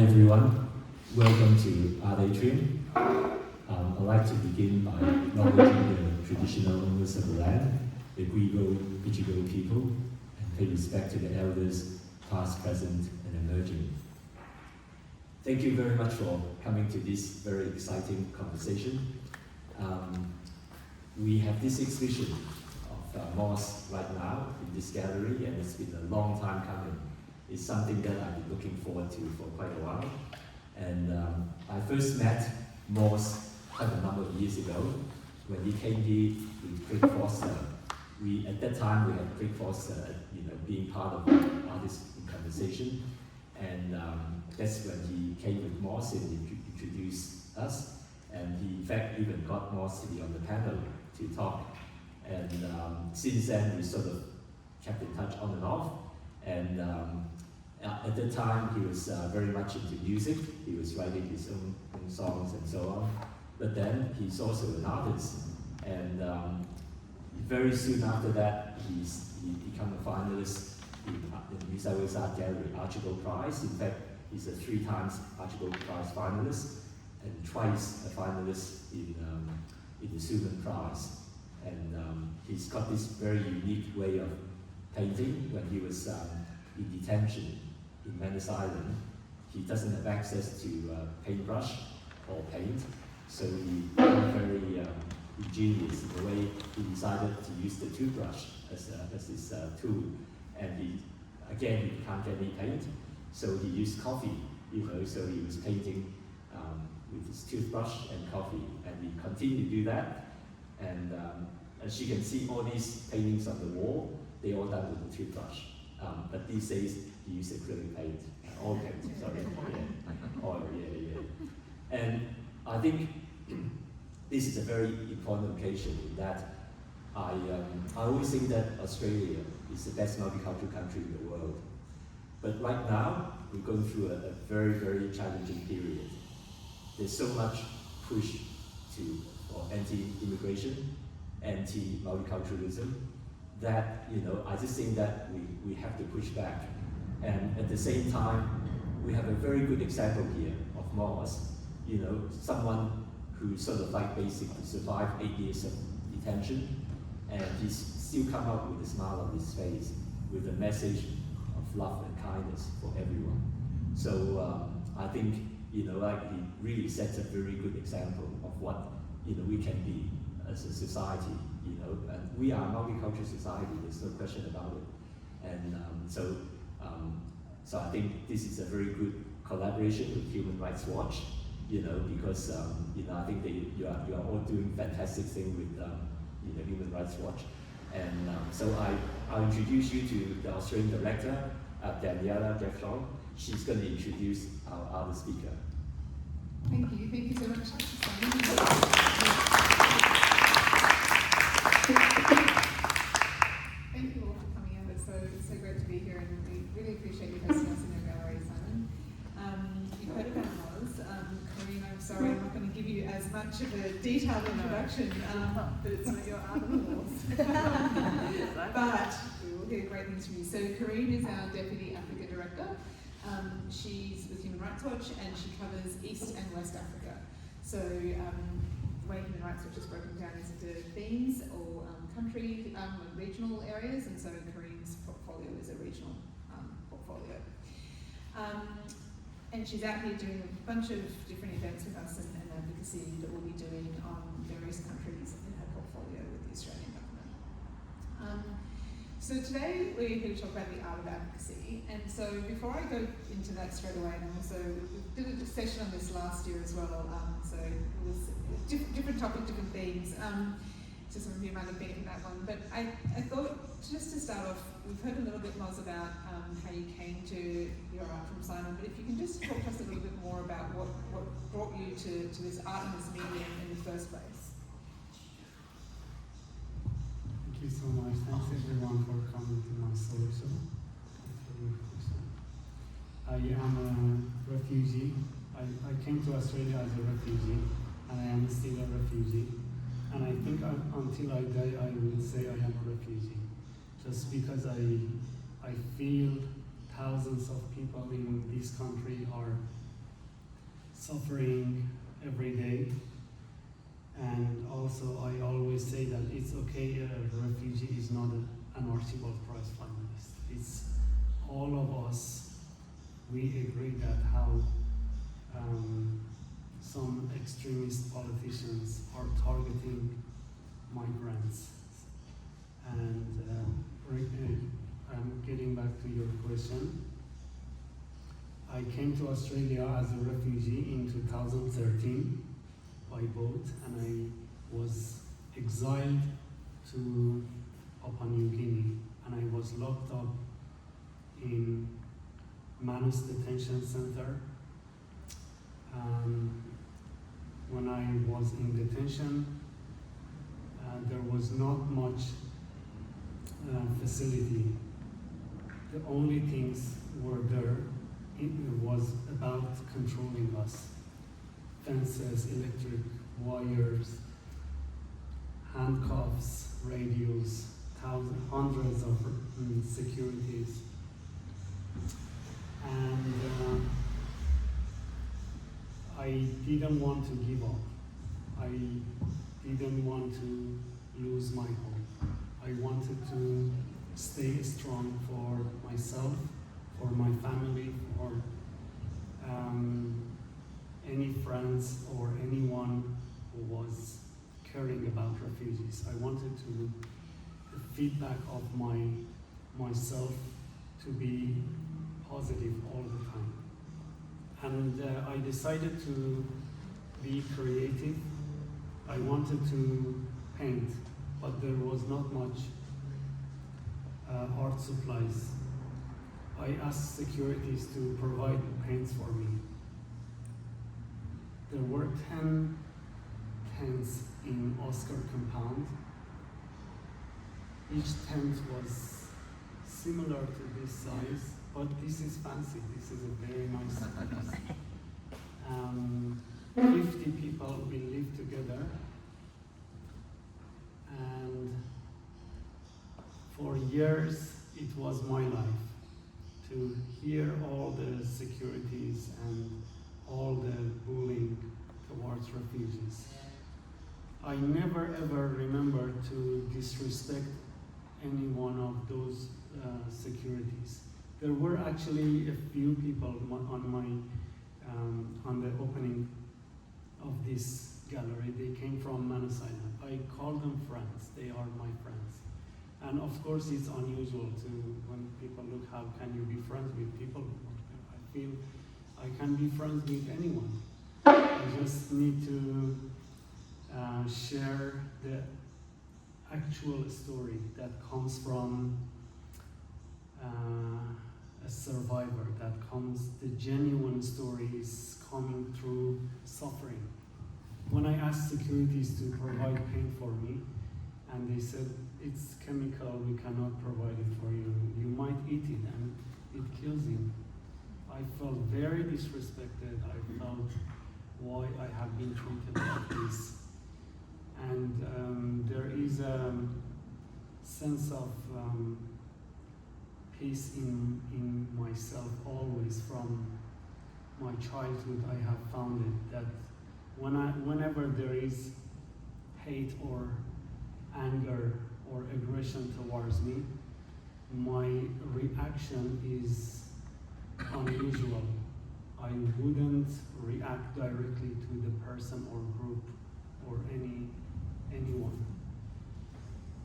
Hi everyone, welcome to Art Atrium. I'd like to begin by acknowledging the traditional owners of the land, the Grigo, Bichigo people, and pay respect to the elders, past, present, and emerging. Thank you very much for coming to this very exciting conversation. We have this exhibition of Moss right now in this gallery, and it's been a long time coming. It's something that I've been looking forward to for quite a while. And I first met Moss quite a number of years ago when he came here with Craig Foster. At that time, we had Craig Foster, being part of the Artists in Conversation. And that's when he came with Moss and introduced us. And he, in fact, even got Moss to be on the panel to talk. And since then, we sort of kept in touch on and off. And at that time, he was very much into music. He was writing his own songs and so on. But then he's also an artist. And very soon after that, he became a finalist in New South Wales Art Gallery Archibald Prize. In fact, he's a 3 times Archibald Prize finalist and twice a finalist in the Suman Prize. And he's got this very unique way of painting. When he was in detention in Manus Island, he doesn't have access to paintbrush or paint, so he became very ingenious in the way he decided to use the toothbrush as his tool. And he can't get any paint, so he used coffee, so he was painting with his toothbrush and coffee, and he continued to do that. And as you can see, all these paintings on the wall, they all done with a toothbrush. But these days, he uses acrylic paint, oil paint, sorry, oil, yeah. And I think this is a very important occasion in that I always think that Australia is the best multicultural country in the world. But right now, we're going through a very, very challenging period. There's so much push for anti-immigration, anti-multiculturalism, that I just think that we have to push back. And at the same time, we have a very good example here of Moss, someone who sort of basically survived 8 years of detention, and he's still come up with a smile on his face, with a message of love and kindness for everyone. So I think he really sets a very good example of what we can be as a society. And we are a multicultural society, there's no question about it. And so I think this is a very good collaboration with Human Rights Watch, because I think you are all doing fantastic things with Human Rights Watch. And so I'll introduce you to the Australian director, Daniela Gavshon. She's going to introduce our other speaker. Thank you so much. Thank you all for coming out. It's so great to be here, and we really appreciate you hosting us in your gallery, Simon. You've heard about Moss. Carine, I'm sorry, I'm not going to give you as much of a detailed introduction, but it's not your art on the walls. But we will hear great things from you. So Carine is our Deputy Africa Director. She's with Human Rights Watch, and she covers East and West Africa. So the way Human Rights Watch is broken down is into themes or country and regional areas, and so Carine's portfolio is a regional portfolio. And she's out here doing a bunch of different events with us and advocacy that we'll be doing on various countries in her portfolio with the Australian government. So today we're here to talk about the art of advocacy, and so before I go into that straight away, and also we did a session on this last year as well, so it was a different topic, different themes, so some of you might have been in that one, but I thought just to start off, we've heard a little bit, Moz, about how you came to your art from Simon, but if you can just talk to us a little bit more about what brought you to this art and this medium in the first place. Thank you so much. Thanks everyone for coming to my solo. I am a refugee. I came to Australia as a refugee, and I am still a refugee. And I think until I die, I will say I am a refugee. Just because I feel thousands of people in this country are suffering every day. And also, I always say that it's okay, a refugee is not an Archibald Prize finalist. It's all of us, we agree that how some extremist politicians are targeting migrants. And I'm getting back to your question. I came to Australia as a refugee in 2013 by boat, and I was exiled to Papua New Guinea, and I was locked up in Manus Detention Center. When I was in detention, there was not much facility. The only things were there, it was about controlling us. Fences, electric wires, handcuffs, radios, hundreds of securities. And I didn't want to give up. I didn't want to lose my hope. I wanted to stay strong for myself, for my family, for any friends or anyone who was caring about refugees. I wanted to the feedback of myself to be positive all the time. And I decided to be creative. I wanted to paint, but there was not much art supplies. I asked securities to provide paints for me. There were 10 tents in Oscar compound. Each tent was similar to this size, but this is fancy. This is a very nice place. 50 people will live together, and for years it was my life to hear all the securities and all the bullying towards refugees. I never ever remember to disrespect any one of those securities. There were actually a few people on the opening of this gallery. They came from Manus Island. I call them friends. They are my friends. And of course, it's unusual to when people look, how can you be friends with people? I feel I can be friends with anyone. I just need to share the actual story that comes from a survivor, the genuine story is coming through suffering. When I asked securities to provide paint for me, and they said, it's chemical, we cannot provide it for you. You might eat it and it kills you. I felt very disrespected. I felt why I have been treated like this. And there is a sense of peace in myself always from my childhood. I have found it that whenever there is hate or anger or aggression towards me, my reaction is unusual. I wouldn't react directly to the person or group or anyone.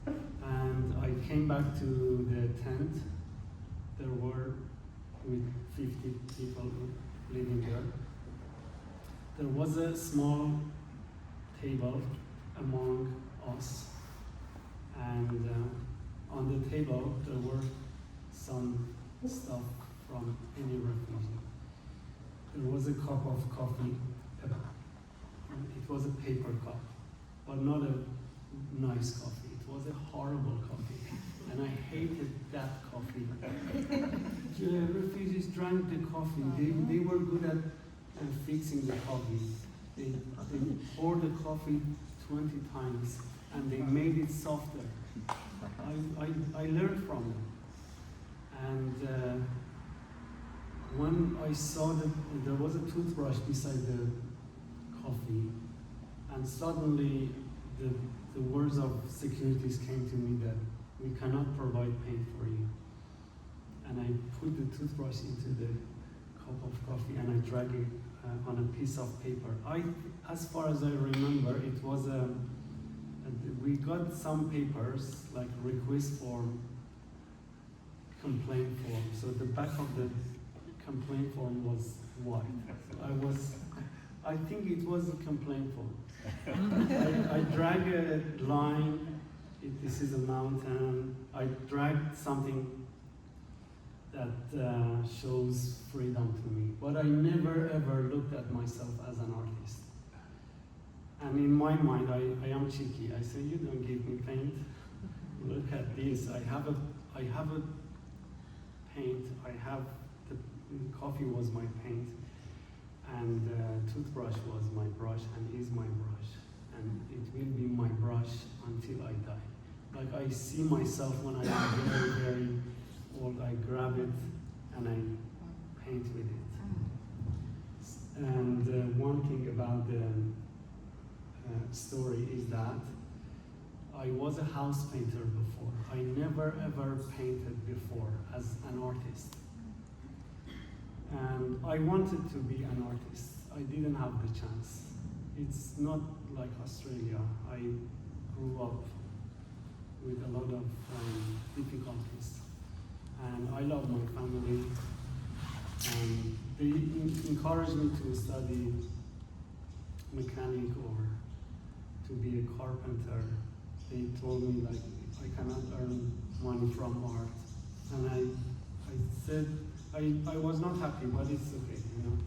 And I came back to the tent. There were with 50 people living there. There was a small table among us, and on the table there were some stuff from any refugee. There was a cup of coffee. It was a paper cup, but not a nice coffee. It was a horrible coffee, and I hated that coffee. The refugees drank the coffee. They were good at fixing the coffee. They poured the coffee 20 times, and they made it softer. I learned from them. And when I saw that there was a toothbrush beside the coffee, and suddenly the words of securities came to me that we cannot provide paint for you. And I put the toothbrush into the cup of coffee and I drag it on a piece of paper. As far as I remember, it was we got some papers like request form, complaint form. So the back of the complaint form was white. I think it was a complaint form. I drag a line. This is a mountain. I dragged something that shows freedom to me. But I never ever looked at myself as an artist. And in my mind, I am cheeky. I say, you don't give me paint. Look at this. I have a paint. The coffee was my paint, and toothbrush was my brush, and is my brush, and it will be my brush until I die. Like I see myself when I am very, very old. I grab it and I paint with it. And one thing about the story is that I was a house painter before. I never ever painted before as an artist. And I wanted to be an artist. I didn't have the chance. It's not like Australia. I grew up with a lot of difficulties. And I love my family. And they encouraged me to study mechanic or to be a carpenter. They told me like I cannot earn money from art. And I said, I was not happy, but it's okay, you know.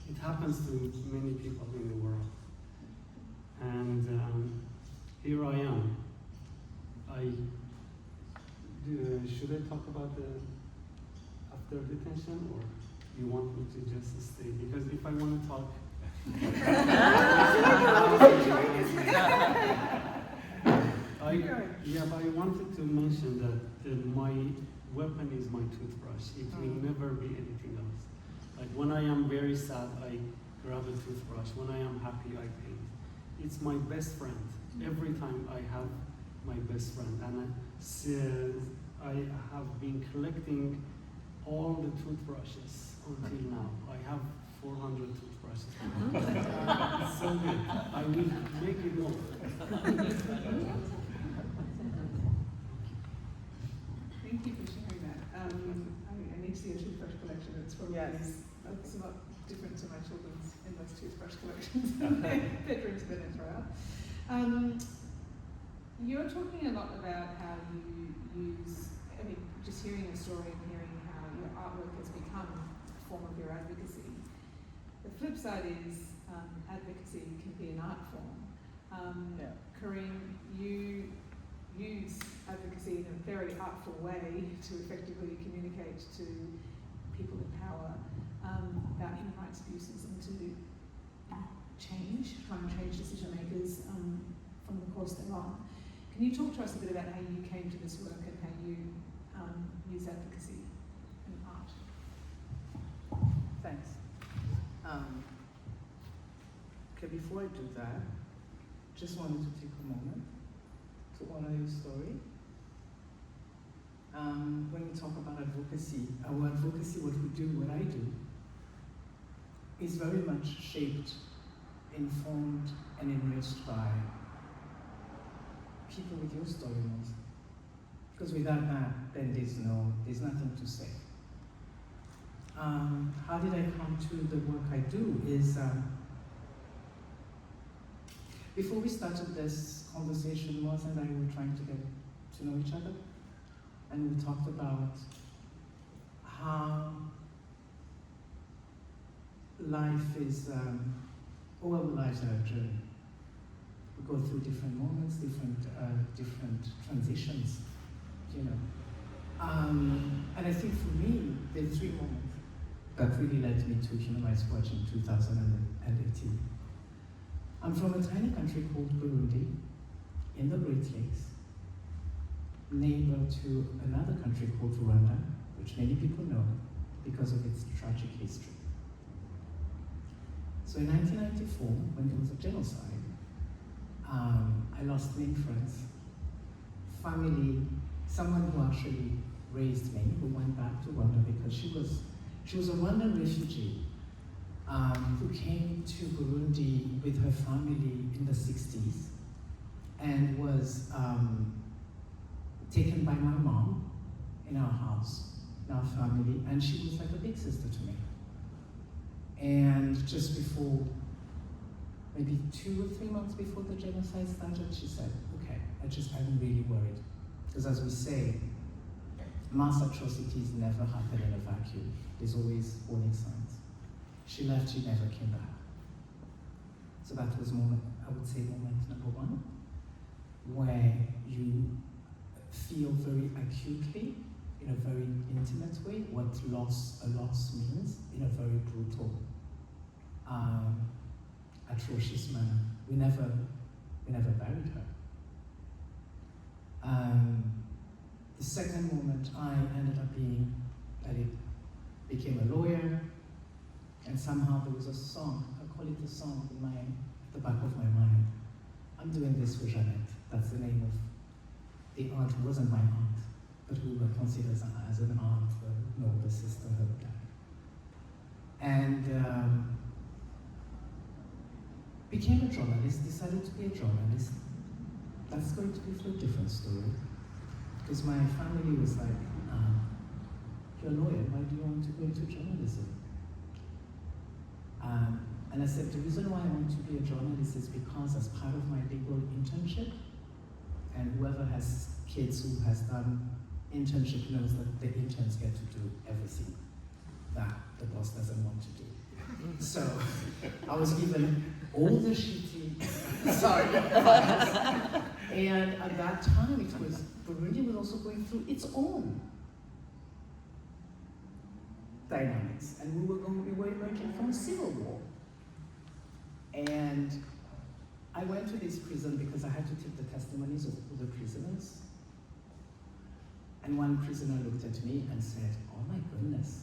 It happens to many people in the world. And here I am. Should I talk about the after detention, or you want me to just stay? Because if I want to talk, but I wanted to mention that my weapon is my toothbrush. It will never be anything else. Like when I am very sad, I grab a toothbrush. When I am happy, I paint. It's my best friend. Every time I have my best friend, and I have been collecting all the toothbrushes until now. I have 400 toothbrushes. It's so good. I will make it more. Thank you for sharing that. I need to see a toothbrush collection. It's probably it's a lot different to my children's endless toothbrush collections. Bedrooms better throw out. You're talking a lot about how you use, just hearing your story and hearing how your artwork has become a form of your advocacy. The flip side is advocacy can be an art form. Carine, you use advocacy in a very artful way to effectively communicate to people in power about human rights abuses and to try and change decision makers from the course they're on. Can you talk to us a bit about how you came to this work and how you use advocacy in art? Thanks. Okay, before I do that, just wanted to take a moment to honor your story. When we talk about advocacy, our advocacy, what we do, what I do, is very much shaped, informed, and enriched by people with your stories. Because without that, then there's nothing to say. How did I come to the work I do is, before we started this conversation, Moz and I were trying to get to know each other. And we talked about how life is, all our lives are a journey. We go through different moments, different transitions, you know. And I think for me, there are 3 moments that really led me to Human Rights Watch in 2018. I'm from a tiny country called Burundi, in the Great Lakes, neighbor to another country called Rwanda, which many people know. because of its tragic history. So in 1994, when there was a genocide, I lost many friends, family, someone who actually raised me, who went back to Rwanda because she was a Rwandan refugee who came to Burundi with her family in the 60s and was taken by my mom in our house, in our family, and she was like a big sister to me. And just before, maybe 2 or 3 months before the genocide started, she said, okay, I'm really worried. Because as we say, mass atrocities never happen in a vacuum. There's always warning signs. She left, she never came back. So that was moment number 1, where you feel very acutely, in a very intimate way, what a loss means, in a very brutal, atrocious manner. We never buried her. The second moment I ended up became a lawyer, and somehow there was a song, I call it a song at the back of my mind. I'm doing this for Jeannette. That's the name of the aunt who wasn't my aunt, but who were considered as an aunt, no, the sister, her dad. And became a journalist, decided to be a journalist. That's going to be for a different story. Because my family was like, you're a lawyer, why do you want to go into journalism? And I said, the reason why I want to be a journalist is because as part of my legal internship, and whoever has kids who has done internship knows that the interns get to do everything that the boss doesn't want to do. So I was given all the shitty, sorry, and at that time Burundi was also going through its own dynamics, and we were emerging from a civil war. And I went to this prison because I had to take the testimonies of all the prisoners. And one prisoner looked at me and said, oh my goodness,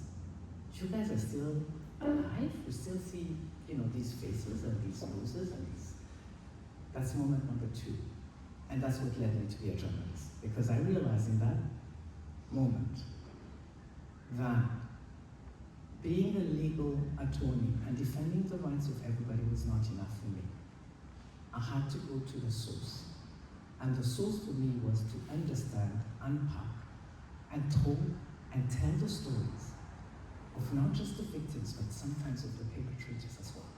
you guys are still alive? You still see, these faces and these noses and these. That's moment number 2. And that's what led me to be a journalist. Because I realized in that moment that being a legal attorney and defending the rights of everybody was not enough for me. I had to go to the source. And the source for me was to understand, unpack, and tell the stories of not just the victims, but sometimes of the perpetrators as well.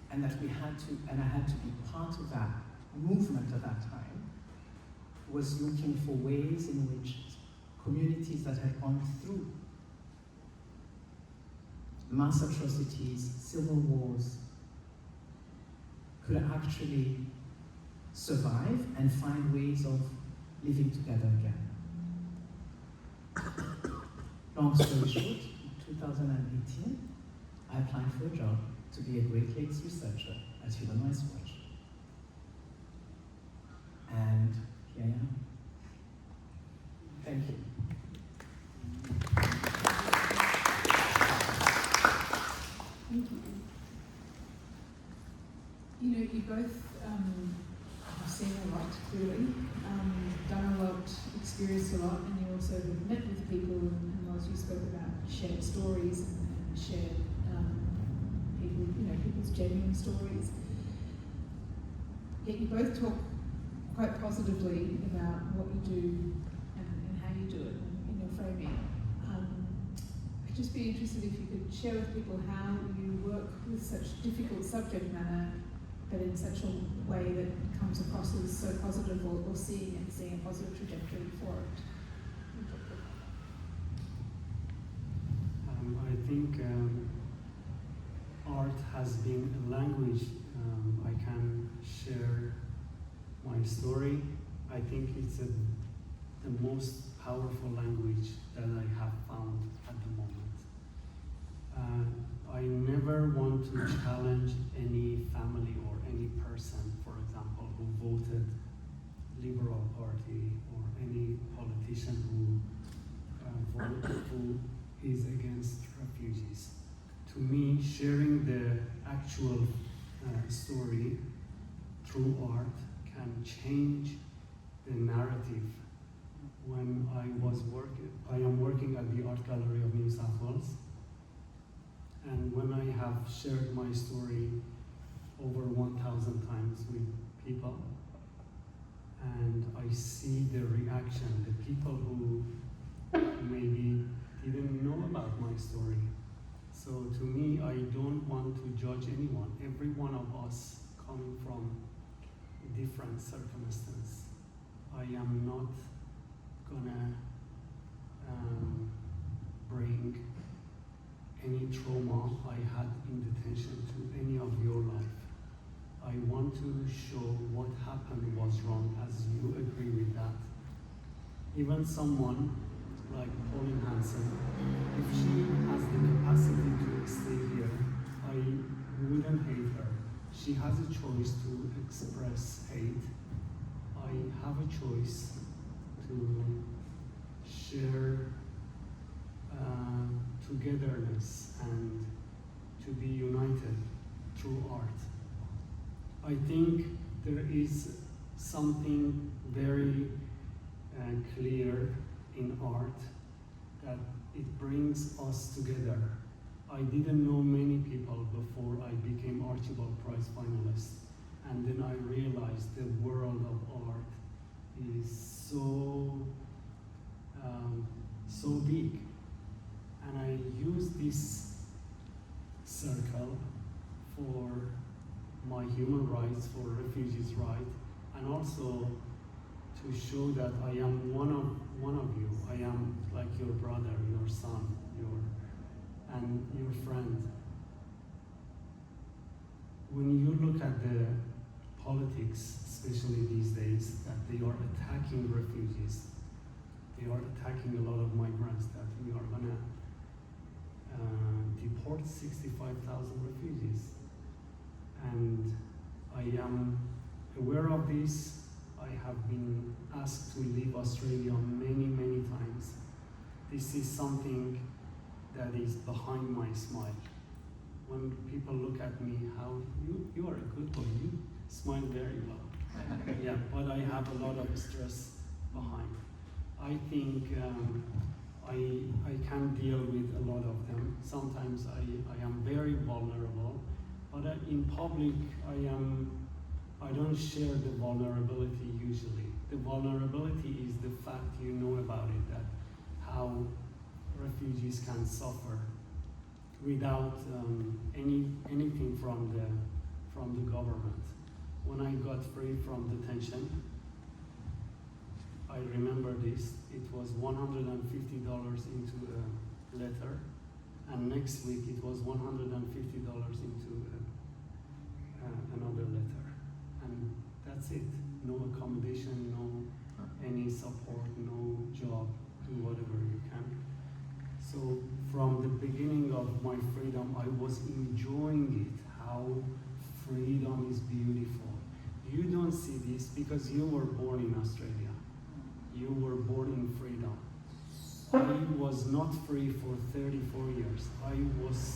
And that I had to be part of that movement at that time, was looking for ways in which communities that had gone through mass atrocities, civil wars, could actually survive and find ways of living together again. Long story short, in 2018, I applied for a job to be a Great Lakes researcher at Human Rights Watch. And here I am. Thank you. Thank you. You both have seen a lot, clearly, done a lot, experienced a lot, and you also have met with people, and as you spoke about, shared stories and shared people's genuine stories. Yet you both talk quite positively about what you do and how you do it in your framing. I'd just be interested if you could share with people how you work with such difficult subject matter, but in such a way that comes across as so positive, or seeing a positive trajectory for it. I think art has been a language. I can share my story. I think it's the most powerful language that I have found at the moment. I never want to challenge any family or any person, for example, who voted Liberal Party, or any politician who is against refugees. To me, sharing the actual story through art can change the narrative. When I am working at the Art Gallery of New South Wales, and when I have shared my story over 1,000 times with people, and I see the reaction, the people who maybe didn't know about my story. So to me, I don't want to judge anyone. Every one of us coming from different circumstances. I am not gonna bring any trauma I had in detention to any of your life. I want to show what happened was wrong, as you agree with that. Even someone like Pauline Hanson, if she has the capacity to stay here, I wouldn't hate her. She has a choice to express hate. I have a choice to share togetherness and to be united through art. I think there is something very clear in art that it brings us together. I didn't know many people before I became Archibald Prize finalist, and then I realized the world of art is so big. And I use this circle for my human rights, for refugees' rights, and also to show that I am one of you. I am like your brother, your son, and your friend. When you look at the politics, especially these days, that they are attacking refugees, they are attacking a lot of migrants, that we are gonna deport 65,000 refugees. And I am aware of this. I have been asked to leave Australia many, many times. This is something that is behind my smile. When people look at me, how you are a good boy, you smile very well. Yeah, but I have a lot of stress behind. I think I can deal with a lot of them. Sometimes I am very vulnerable, but in public I don't share the vulnerability usually. The vulnerability is the fact you know about it, that how refugees can suffer without anything from the government. When I got free from detention, I remember this. It was $150 into a letter, and next week it was $150 into another letter, and that's it. No accommodation, no any support, no job, do whatever you can. So from the beginning of my freedom, I was enjoying it, how freedom is beautiful. You don't see this because you were born in Australia. You were born in freedom. I was not free for 34 years. I was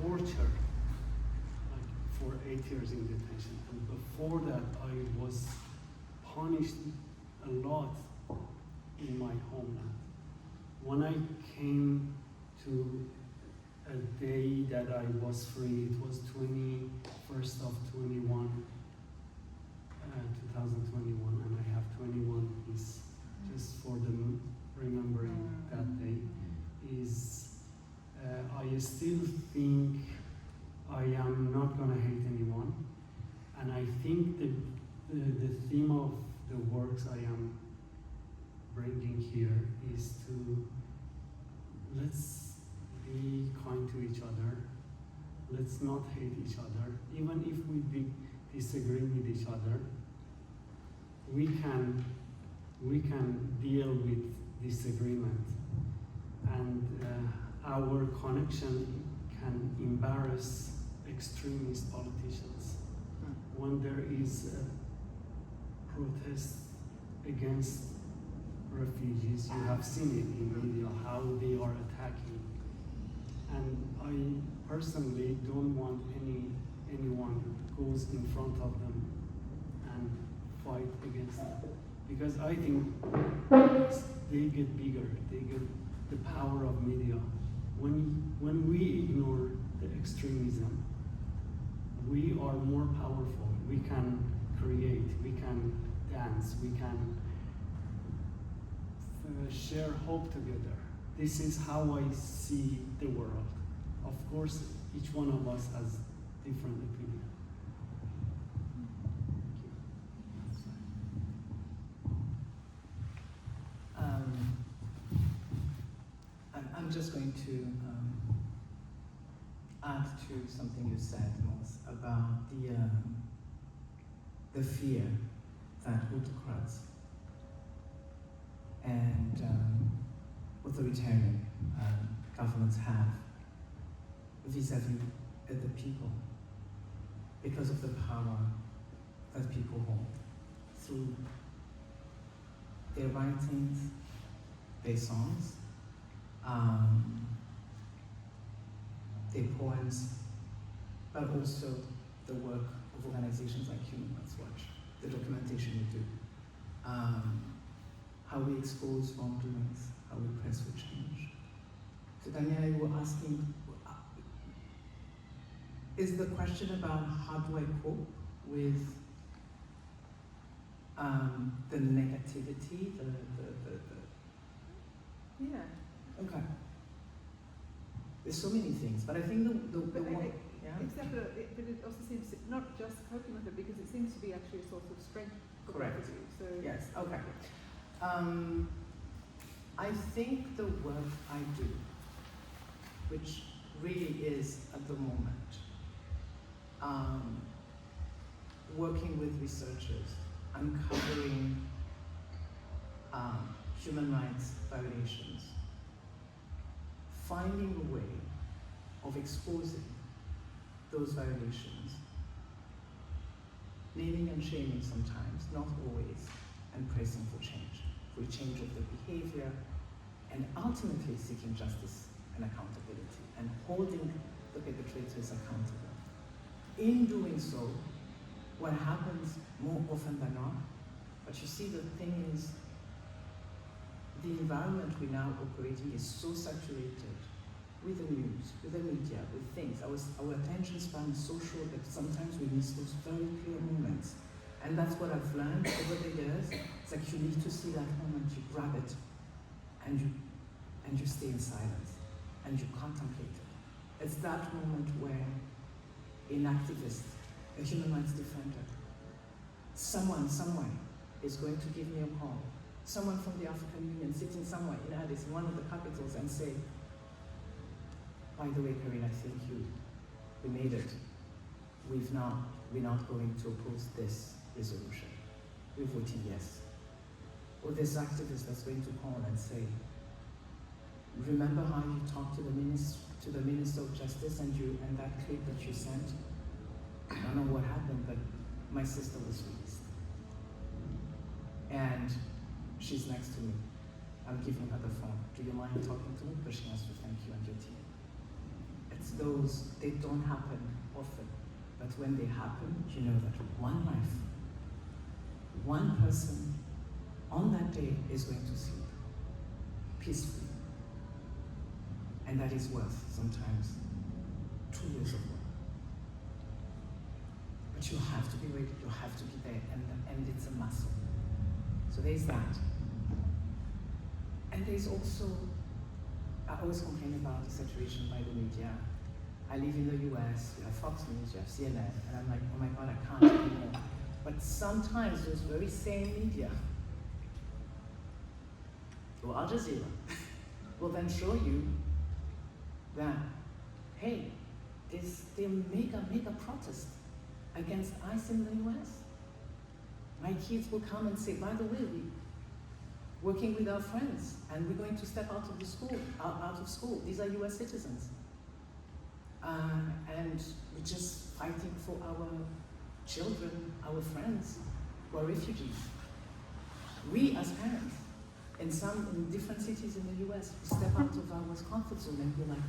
tortured like for 8 years in detention. And before that, I was punished a lot in my homeland. When I came to a day that I was free, it was 21st of 21, 2021, and I have 21 is just for them remembering that day, is I still think I am not gonna hate anyone, and I think the theme of the works I am bringing here is to let's be kind to each other, let's not hate each other, even if we disagree with each other, we can deal with disagreement, and our connection can embarrass extremist politicians. When there is a protest against refugees. You have seen it in media, how they are attacking. And I personally don't want anyone goes in front of them and fight against them. Because I think they get bigger, they get the power of media. When we ignore the extremism, we are more powerful. We can create, we can dance, we can share hope together. This is how I see the world. Of course, each one of us has different opinion. I'm just going to add to something you said, Mos, about the fear that autocrats and authoritarian governments have vis-à-vis the people because of the power that people hold through their writings, their songs, their poems, but also the work of organizations like Human Rights Watch, the documentation we do, how we expose wrongdoings, how we press for change. So Daniela, you were asking, is the question about how do I cope with the negativity, Yeah. Okay. There's so many things, but I think the one, yeah? Except that but it also seems to not just coping with it, because it seems to be actually a source of strength for Correct. both of you. So Yes, okay. I think the work I do, which really is at the moment, working with researchers, uncovering human rights violations, finding a way of exposing those violations, naming and shaming sometimes, not always, and pressing for change of the behavior, and ultimately seeking justice and accountability, and holding the perpetrators accountable. In doing so, what happens more often than not, but you see the thing is, the environment we now operate in is so saturated with the news, with the media, with things. Our attention span is so short that sometimes we miss those very clear moments. And that's what I've learned over the years. It's like you need to see that moment, you grab it, and you stay in silence, and you contemplate it. It's that moment where an activist, a human rights defender, someone somewhere is going to give me a call. Someone from the African Union sitting somewhere in Addis, in one of the capitals, and say, by the way, Carine, I think we made it. We're not going to oppose this resolution. We're voting yes. Or this activist that's going to call and say, remember how you talked to the Minister of Justice and that clip that you sent? I don't know what happened, but my sister was released. And she's next to me. I'm giving her the phone. Do you mind talking to me? But she has to thank you and your team. It's those, they don't happen often, but when they happen, you know that one life, one person on that day is going to sleep peacefully. And that is worth sometimes 2 years of work. But you have to be ready, you have to be there, and it's a muscle. So there's that. And there's also, I always complain about the saturation by the media. I live in the US, you have Fox News, you have CNN, and I'm like, oh my God, I can't anymore. But sometimes those very same media, or Al Jazeera, will then show you that, hey, they make a protest against ICE in the US. My kids will come and say, by the way, we're working with our friends, and we're going to step out of school. These are US citizens. And we're just fighting for our children, our friends, who are refugees. We as parents in different cities in the US, step out of our comfort zone and be like,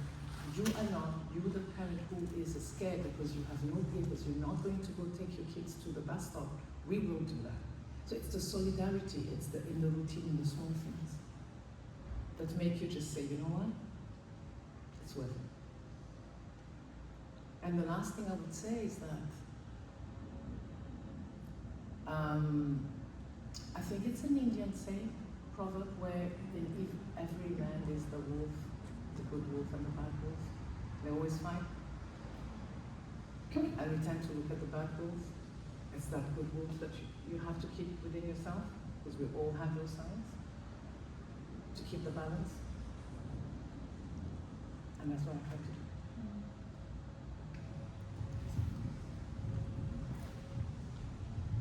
you are not, you the parent who is scared because you have no papers, you're not going to go take your kids to the bus stop, we will do that. So it's the solidarity, it's in the routine, in the small things that make you just say, you know what, it's worth it. And the last thing I would say is that I think it's an Indian saying, proverb, where in every land is the wolf, the good wolf and the bad wolf. They always fight. And we tend to look at the bad wolf. It's that good wolf that you have to keep within yourself, because we all have those sides, to keep the balance. And that's what I try to do.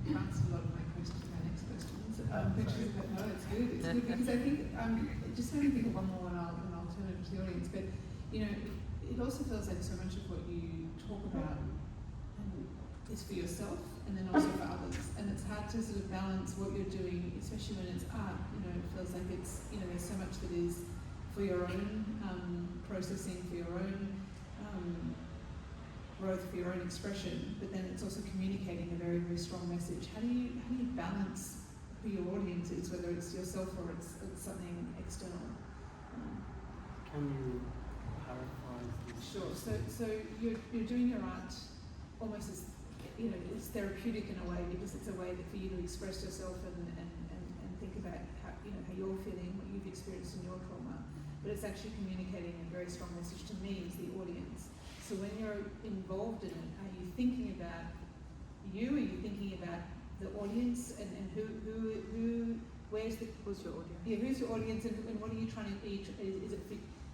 Answered a lot of my questions, my next questions. But no, it's good. It's good because I think just having to think of one more and I'll turn it to the audience. But you know, it also feels like so much of what you talk about is for yourself and then also for others. And it's hard to sort of balance what you're doing, especially when it's art. You know, it feels like it's, you know, there's so much that is for your own processing, for your own growth, for your own expression, but then it's also communicating a very, very strong message. How do you balance who your audience is, whether it's yourself or it's something external? Can you clarify this? Sure. So you're doing your art almost as, you know, it's therapeutic in a way, because it's a way that for you to express yourself and think about how, you know, how you're feeling, what you've experienced in your trauma, but it's actually communicating a very strong message to me as the audience. So when you're involved in it, are you thinking about you? Are you thinking about the audience and where's the, Who's your audience? yeah, who's your audience and what are you trying to, is it,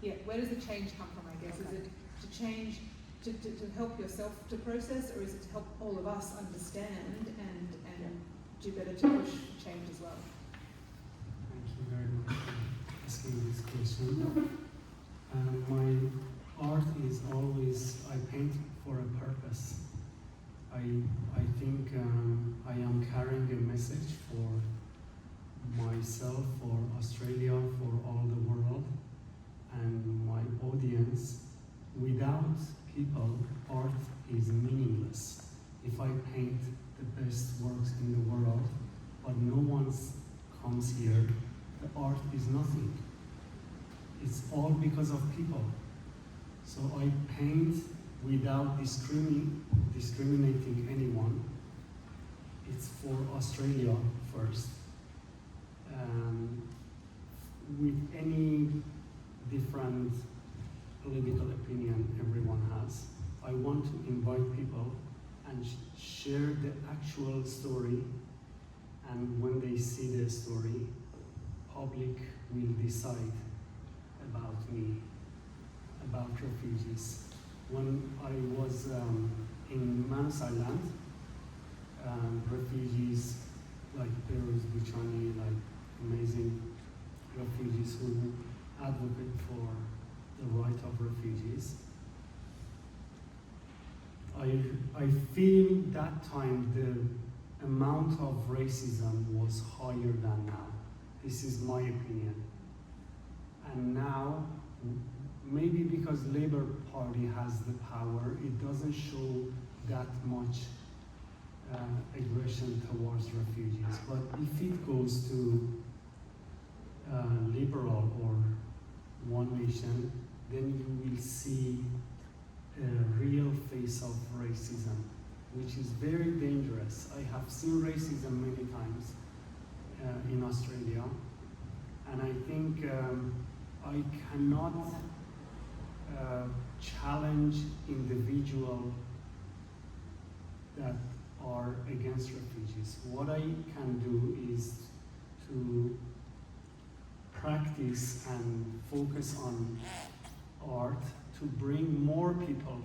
yeah, where does the change come from, I guess? Okay. Is it to change, to help yourself to process, or is it to help all of us understand and do better to push change as well? Thank you very much for asking this question. My art is always, I paint for a purpose. I think I am carrying a message for myself, for Australia, for all the world, and my audience. Without people, art is meaningless. If I paint the best works in the world, but no one comes here, the art is nothing. It's all because of people. So I paint without discriminating anyone. It's for Australia first. With any different political opinion everyone has, I want to invite people and share the actual story, and when they see the story, public will decide about me, about refugees. When I was in Manus Island, refugees like Perus, Buchani, like amazing refugees who advocate for the right of refugees. I feel that time the amount of racism was higher than now. This is my opinion. And now, maybe because Labour Party has the power, it doesn't show that much aggression towards refugees. But if it goes to liberal or one nation, then you will see a real face of racism, which is very dangerous. I have seen racism many times in Australia, and I think I cannot challenge individuals that are against refugees. What I can do is to practice and focus on art to bring more people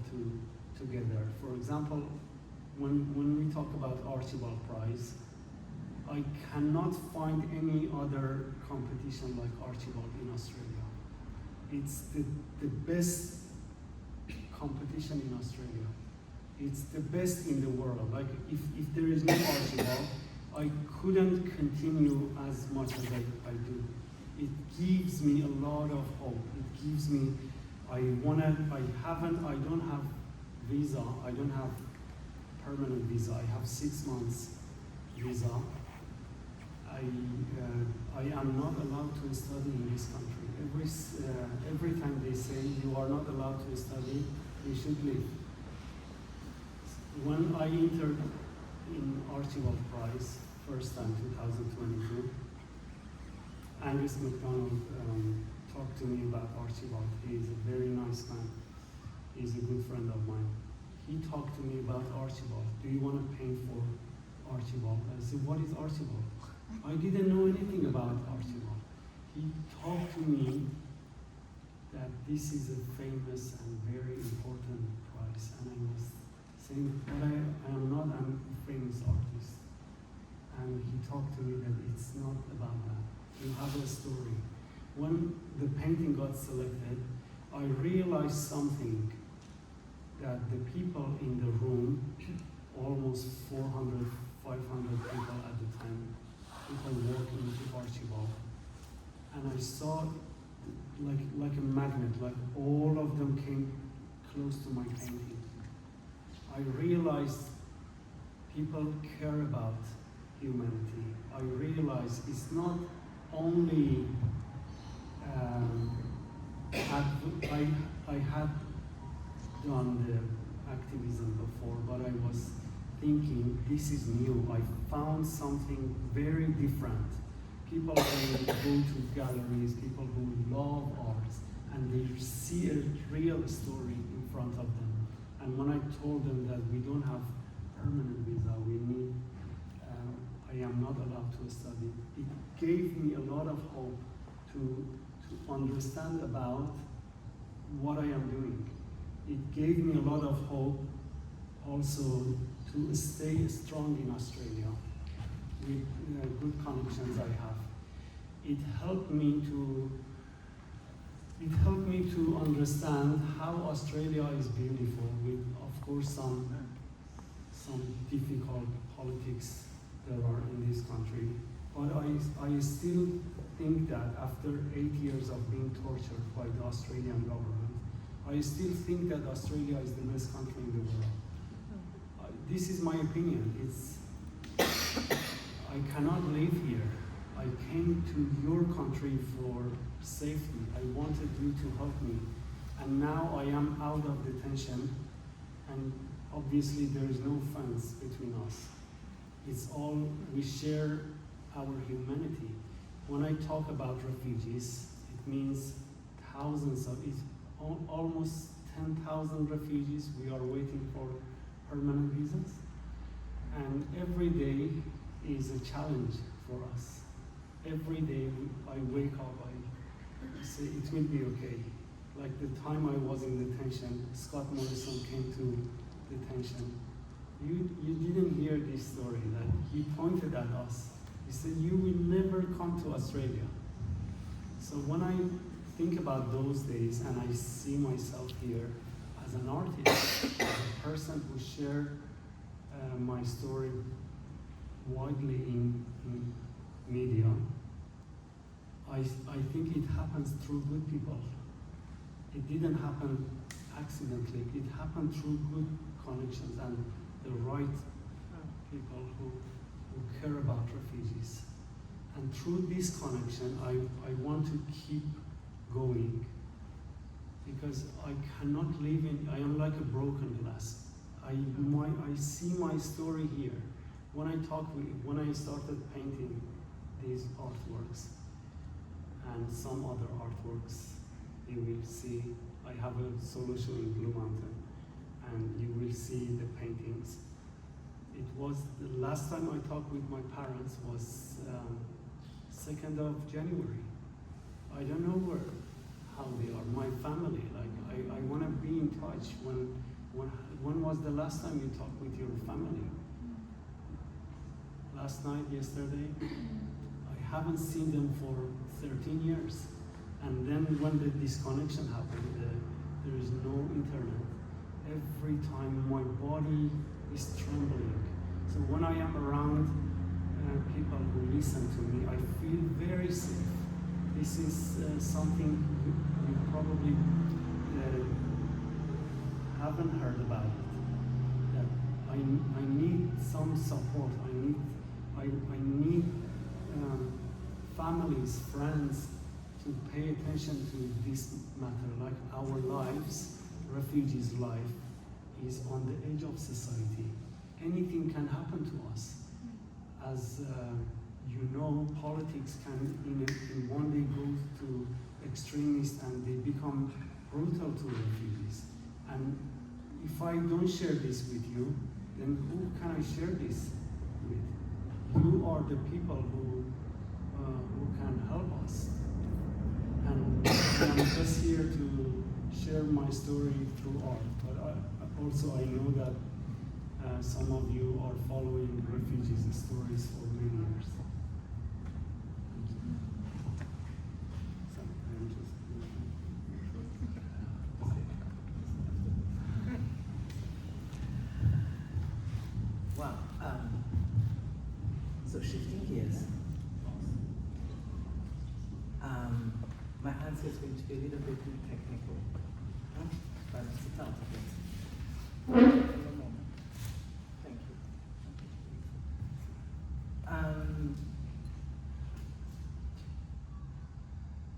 together. For example, when we talk about Archibald Prize, I cannot find any other competition like Archibald in Australia. It's the best competition in Australia. It's the best in the world. Like if there is no Archibald, I couldn't continue as much as I do. it gives me a lot of hope. It gives me, I don't have visa, I don't have permanent visa, I have 6 months visa. I am not allowed to study in this country. Every time they say you are not allowed to study, you should leave. When I entered in Archibald Prize, first time 2022, Angus MacDonald talked to me about Archibald. He is a very nice man. He's a good friend of mine. He talked to me about Archibald. Do you want to paint for Archibald? I said, what is Archibald? I didn't know anything about Archibald. He talked to me that this is a famous and very important prize, and I was saying, but I am not a famous artist. And he talked to me that it's not about that. You have a story. When the painting got selected, I realized something, that the people in the room, almost 400, 500 people at the time, people walking to Archibald, and I saw like a magnet, like all of them came close to my painting. I realized people care about humanity. I realized it's not only I had done the activism before, but I was thinking this is new. I found something very different. People who go to galleries, people who love art, and they see a real story in front of them. And when I told them that we don't have permanent visa, we need, I am not allowed to study, it gave me a lot of hope to understand about what I am doing. It gave me a lot of hope also to stay strong in Australia with good connections I have. It helped me to understand how Australia is beautiful, with of course some difficult politics there are in this country. But I still think that after 8 years of being tortured by the Australian government, I still think that Australia is the best country in the world. This is my opinion. I cannot live here. I came to your country for safety. I wanted you to help me. And now I am out of detention, and obviously there is no fence between us. It's all, we share our humanity. When I talk about refugees, it means thousands of, it's almost 10,000 refugees. We are waiting for permanent visas. And every day is a challenge for us. Every day I wake up, I say it will be okay. Like the time I was in detention, Scott Morrison came to detention. You didn't hear this story, that he pointed at us. He said, you will never come to Australia. So when I think about those days and I see myself here as an artist, as a person who shared my story widely in media, I think it happens through good people. It didn't happen accidentally. It happened through good connections and the right people who care about refugees. And through this connection, I want to keep going, because I cannot live in, I am like a broken glass. I see my story here. When I started painting these artworks and some other artworks, you will see, I have a solo show in Blue Mountain, and you will see the paintings. It was, the last time I talked with my parents was 2nd of January. I don't know how they are, my family, like I want to be in touch. When was the last time you talked with your family? Last night, yesterday? I haven't seen them for 13 years. And then when the disconnection happened, there is no internet. Every time my body is trembling. So when I am around people who listen to me, I feel very safe. this is something you probably haven't heard about it. That I need some support. I need families, friends to pay attention to this matter. Like our lives, refugees' life is on the edge of society. Anything can happen to us. As you know, politics can in one day go to extremists and they become brutal to refugees. And if I don't share this with you, then who can I share this with? You are the people who can help us. And I'm just here to share my story through art. But also I know that some of you are following refugees' stories for many years. Wow. So shifting gears. My answer is going to be a little bit more technical. But it's out of it. For a moment. Thank you.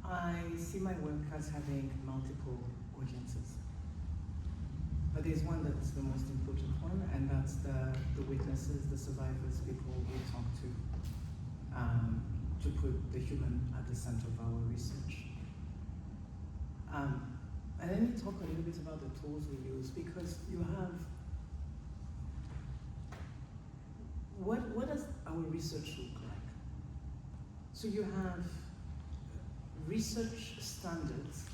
I see my work as having multiple audiences. But there's one that's the most important one, and that's the witnesses, the survivors, people we talk to put the human at the center of our research. And let me talk a little bit about the tools we use, because you have, what does our research look like? So you have research standards.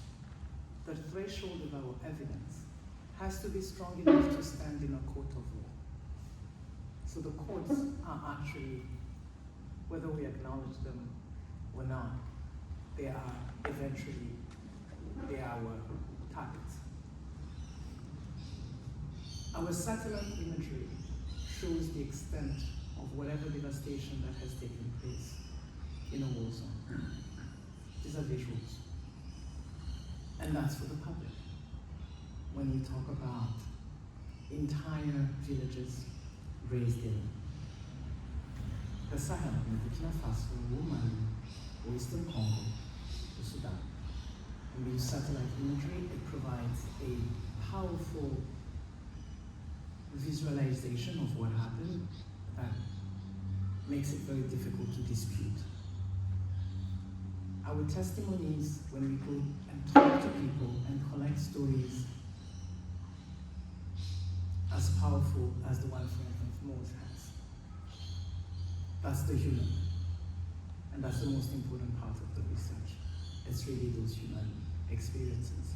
The threshold of our evidence has to be strong enough to stand in a court of law. So the courts are actually, whether we acknowledge them or not, they are eventually, they are our targets. Our satellite imagery shows the extent of whatever devastation that has taken place in a war zone. These are visuals. And that's for the public. When we talk about entire villages raised in the Sahel, in Burkina Faso, Mali, Western Congo, Sudan. And we use satellite imagery. It provides a powerful visualization of what happened that makes it very difficult to dispute. Our testimonies, when we go and talk to people and collect stories as powerful as the one, for instance, Mose has. That's the human. And that's the most important part of the research. It's really those human experiences.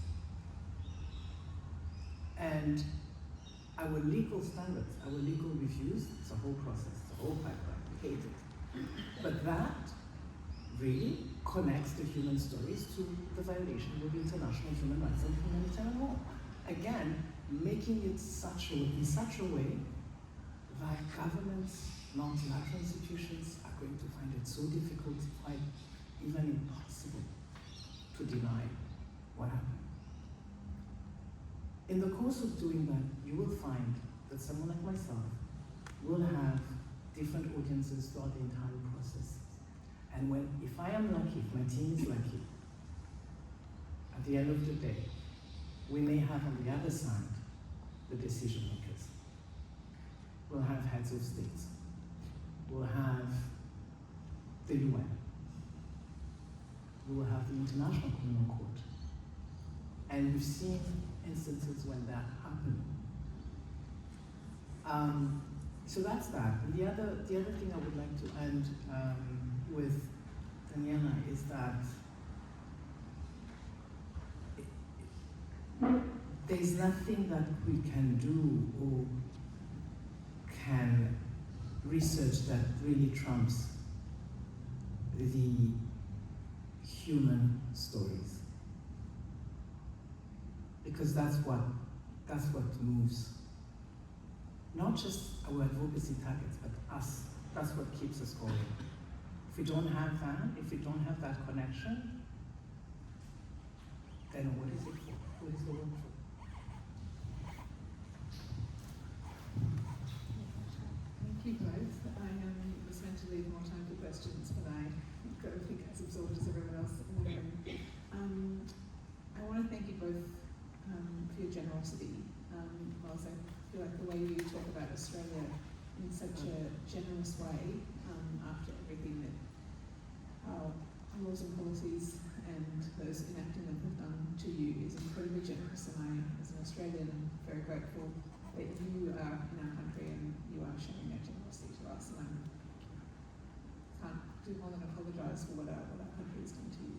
And our legal standards, our legal reviews, it's a whole process, it's a whole pipeline, we hate it. But that really connects the human stories to the violation of international human rights and humanitarian law. Again, making it in such a way that governments, multilateral institutions are going to find it so difficult, quite even impossible, to deny what happened. In the course of doing that, you will find that someone like myself will have different audiences throughout the entire process. And if I am lucky, if my team is lucky, at the end of the day, we may have on the other side the decision makers. We'll have heads of states. We'll have the UN. We will have the International Criminal Court. And we've seen instances when that happened. So that's that. And the other thing I would like to end with Daniela is that there's nothing that we can do or can research that really trumps the human stories. Because that's what moves. Not just our advocacy targets, but us. That's what keeps us going. If we don't have that, if we don't have that connection, And what is it for? What is the work for? Thank you both. I was meant to leave more time for questions, but I got a think as absorbed as everyone else in the room. I want to thank you both for your generosity. Whilst I feel like the way you talk about Australia in such a generous way, after everything that our laws and policies and those enacting them have done to you is incredibly generous, and I, as an Australian, am very grateful that you are in our country and you are showing that generosity to us, and I can't do more than apologise for what our country has done to you.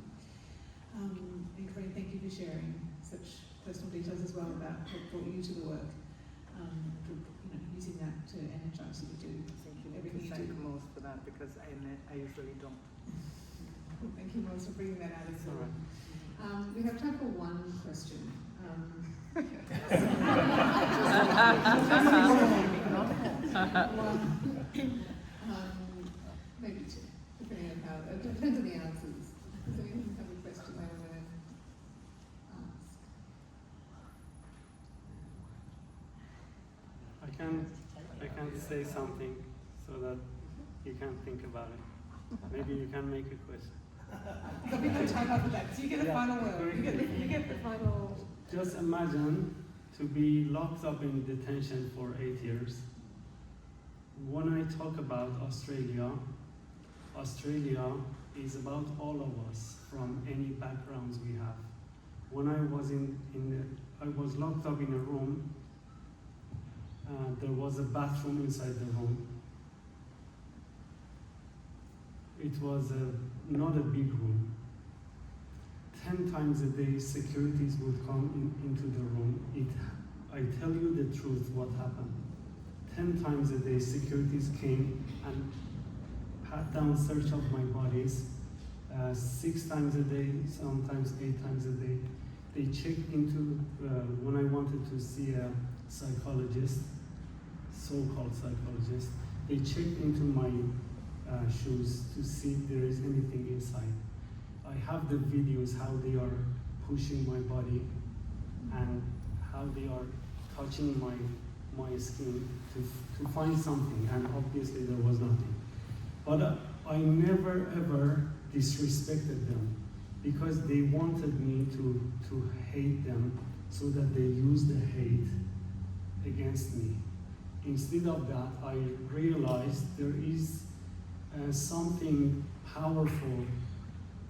And Carine, thank you for sharing such personal details as well about what brought you to the work, using that to energise you to do everything you do. Thank you most for that, because I usually don't. Well, thank you, Rose, for bringing that out as well. Right. We have time for one question. Maybe two, depending on how, it depends on the answers. Does anyone have a question they want to ask? I can say something so that you can think about it. Maybe you can make a question. There'll be no time after that, so you get the final word. You get the final. Just imagine to be locked up in detention for 8 years. When I talk about Australia, Australia is about all of us from any backgrounds we have. When I was I was locked up in a room. There was a bathroom inside the room. It was not a big room. 10 times a day, securities would come into the room. I tell you the truth, what happened. 10 times a day, securities came and pat down search of my bodies. 6 times a day, sometimes 8 times a day. They checked into, when I wanted to see a psychologist, so-called psychologist, they checked into my shoes to see if there is anything inside. I have the videos how they are pushing my body and how they are touching my skin to find something, and obviously there was nothing. But I never ever disrespected them, because they wanted me to hate them, so that they use the hate against me. Instead of that, I realized there is something powerful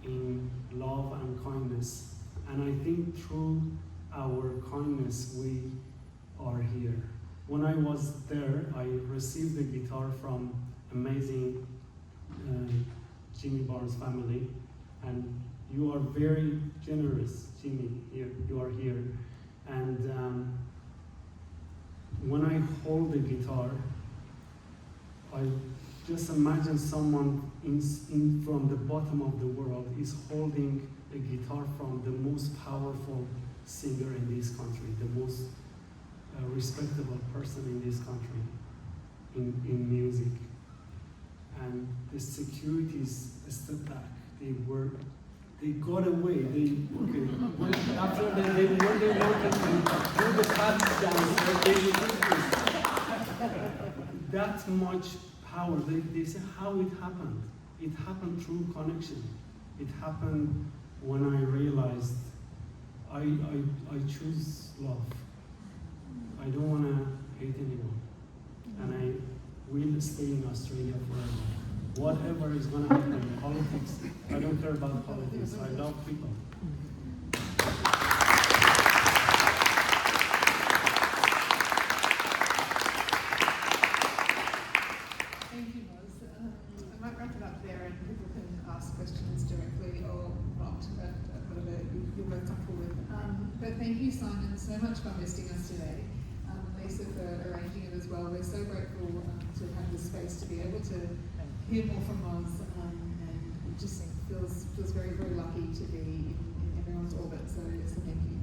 in love and kindness, and I think through our kindness we are here. When I was there, I received the guitar from amazing Jimmy Barnes family, and you are very generous, Jimmy. You are here, and when I hold the guitar, I just imagine someone from the bottom of the world is holding a guitar from the most powerful singer in this country, the most respectable person in this country in music. And the securities stepped back. They got away. After when they wanted to do the tap dance, they refused. That much power. They say how it happened. It happened through connection. It happened when I realized I choose love. I don't want to hate anyone, and I will stay in Australia forever. Whatever is going to happen, politics, I don't care about politics. I love people. Thank you, Moz. I might wrap it up there, and people can ask questions directly or not, but whatever you're both comfortable with. But thank you, Simon, so much for hosting us today. Lisa for arranging it as well. We're so grateful to have this space to be able to hear more from Moz, and it just feels very, very lucky to be in everyone's orbit. So thank you.